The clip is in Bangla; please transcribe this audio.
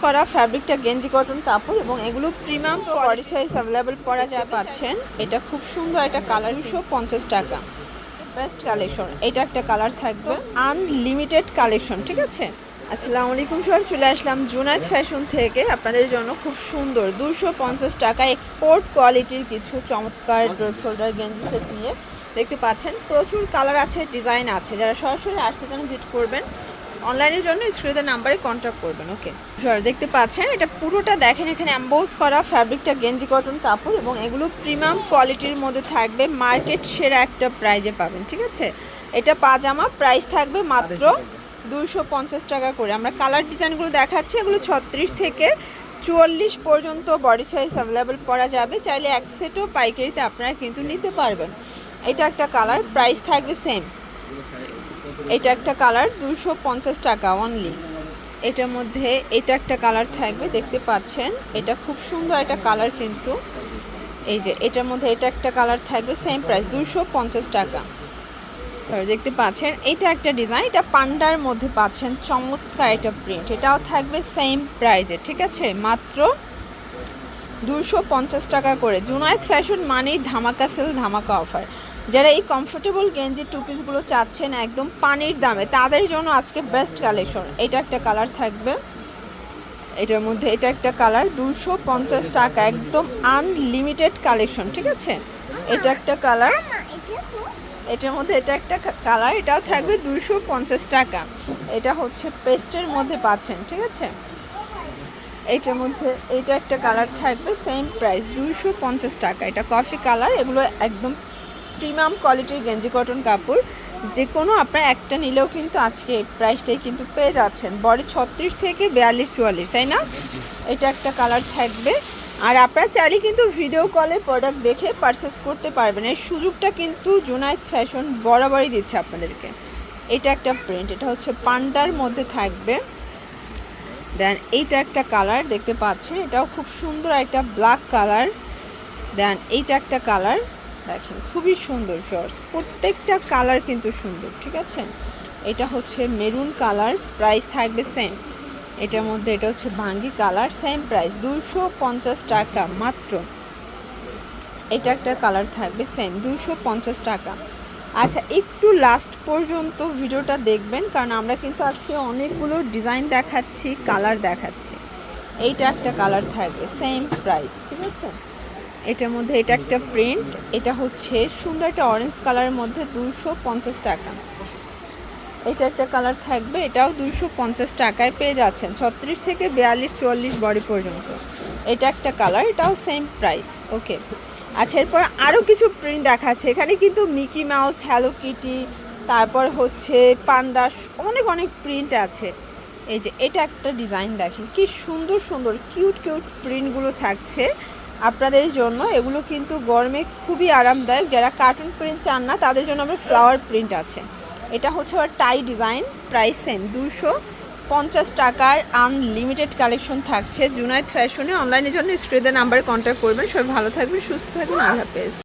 করা ফ্যাব্রিকটা গেঞ্জি কটন কাপড় এবং এগুলো প্রিমিয়াম বডি সাইজ অ্যাভেলেবল পরা যায় পাচ্ছেন। এটা খুব সুন্দর একটা কালার, 250 টাকা বেস্ট কালেকশন। এটা একটা কালার থাকবে, আনলিমিটেড কালেকশন, ঠিক আছে। আসসালামু আলাইকুম স্যার, চলে আসলাম জুনায়েদ ফ্যাশন থেকে আপনাদের জন্য খুব সুন্দর 250 টাকা এক্সপোর্ট কোয়ালিটির কিছু চমৎকার ড্রপ শোল্ডার গেঞ্জি সেট নিয়ে দেখতে পাচ্ছেন। প্রচুর কালার আছে, ডিজাইন আছে। যারা সরাসরি আসতে চান ভিজিট করবেন, অনলাইনের জন্য স্ক্রিনের নাম্বারে কন্ট্যাক্ট করবেন। ওকে স্যার, দেখতে পাচ্ছেন এটা পুরোটা দেখেন, এখানে এমবোস করা ফ্যাব্রিকটা গেঞ্জি কটন কাপড় এবং এগুলো প্রিমিয়াম কোয়ালিটির মধ্যে থাকবে, মার্কেট সেরা একটা প্রাইজে পাবেন, ঠিক আছে। এটা পাজামা, প্রাইস থাকবে মাত্র 250 টাকা করে। আমরা কালার ডিজাইনগুলো দেখাচ্ছি, এগুলো 36 থেকে 44 পর্যন্ত বডি সাইজ অ্যাভেলেবেল করা যাবে। চাইলে এক সেটও পাইকারিতে আপনারা কিন্তু নিতে পারবেন। এটা একটা কালার, প্রাইস থাকবে সেম। এটা একটা কালার 250 টাকা অনলি। এটার মধ্যে এটা একটা কালার থাকবে, দেখতে পাচ্ছেন। এটা খুব সুন্দর একটা কালার কিন্তু, এই যে এটার মধ্যে এটা একটা কালার থাকবে, সেম প্রাইস 250 টাকা। দেখতে পাচ্ছেন এটা একটা ডিজাইন, এটা পান্ডার মধ্যে পাচ্ছেন, চমৎকার এটা প্রিন্ট। এটাও থাকবে সেম প্রাইজে, ঠিক আছে, মাত্র 250 টাকা করে। জুনায়েদ ফ্যাশন মানেই ধামাকা সেল, ধামাকা অফার। যারা এই কমফোর্টেবল গেঞ্জি টু পিসগুলো চাচ্ছেন একদম পানির দামে, তাদের জন্য আজকে বেস্ট কালেকশন। এটা একটা কালার থাকবে, এটার মধ্যে এটা একটা কালার, 250 টাকা, একদম আনলিমিটেড কালেকশন, ঠিক আছে। এটা একটা কালার, এটার মধ্যে এটা একটা কালার, এটাও থাকবে 250 টাকা। এটা হচ্ছে পেস্টের মধ্যে পাচ্ছেন, ঠিক আছে। এটার মধ্যে এটা একটা কালার থাকবে, সেম প্রাইস 250 টাকা। এটা কফি কালার, এগুলো একদম প্রিমিয়াম কোয়ালিটির গেঞ্জি কটন কাপড়। যে কোনো আপনার একটা নিলেও কিন্তু আজকে এই প্রাইসটাই কিন্তু পেয়ে যাচ্ছেন। বডি 36 থেকে 42-44, তাই না। এটা একটা কালার থাকবে। আর আপনারা চাইলে কিন্তু ভিডিও কলে প্রোডাক্ট দেখে পারচেস করতে পারবেন। এই সুযোগটা কিন্তু জুনায়েদ ফ্যাশন বরাবরই দিচ্ছে আপনাদেরকে। এটা একটা প্রিন্ট, এটা হচ্ছে পান্ডার মধ্যে থাকবে। দেন এইটা একটা কালার দেখতে পাচ্ছেন, এটাও খুব সুন্দর একটা ব্ল্যাক কালার। দেন এইটা একটা কালার, দেখেন খুবই সুন্দর শর্টস, প্রত্যেকটা কালার কিন্তু সুন্দর, ঠিক আছে। এটা হচ্ছে মেরুন কালার, প্রাইস থাকবে সেম। এটার মধ্যে এটা হচ্ছে ভাঙ্গি কালার, সেম প্রাইস 250 টাকা মাত্র। এটা একটা কালার থাকবে সেম 250 টাকা। আচ্ছা, একটু লাস্ট পর্যন্ত ভিডিওটা দেখবেন, কারণ আমরা কিন্তু আজকে অনেকগুলো ডিজাইন দেখাচ্ছি, কালার দেখাচ্ছি। এইটা একটা কালার থাকবে, সেম প্রাইস, ঠিক আছে। এটার মধ্যে এটা একটা প্রিন্ট, এটা হচ্ছে সুন্দর একটা অরেঞ্জ কালারের মধ্যে 250 টাকা। এটা একটা কালার থাকবে, এটাও 250 টাকায় পেয়ে যাচ্ছেন, 36 থেকে 42-44 বডি পর্যন্ত। এটা একটা কালার, এটাও সেম প্রাইস। ওকে, আচ্ছা, এরপর আরও কিছু প্রিন্ট দেখাচ্ছে। এখানে কিন্তু মিকি মাউস, হ্যালো কিটি, তারপর হচ্ছে পান্ডা, অনেক অনেক প্রিন্ট আছে। এই যে এটা একটা ডিজাইন দেখেন, কি সুন্দর সুন্দর কিউট কিউট প্রিন্টগুলো থাকছে আপনাদের জন্য। এগুলো কিন্তু গরমে খুবই আরামদায়ক। যারা কার্টুন প্রিন্ট চান না, তাদের জন্য আবার ফ্লাওয়ার প্রিন্ট আছে। এটা হচ্ছে আবার টাই ডিজাইন, প্রাইস সেম 250 টাকার আনলিমিটেড কালেকশন থাকছে জুনায়েদ ফ্যাশনে। অনলাইনের জন্য স্ক্রিনের নাম্বারে কন্ট্যাক্ট করবেন। সবাই ভালো থাকবেন, সুস্থ থাকবেন, আল্লাহ হাফেজ।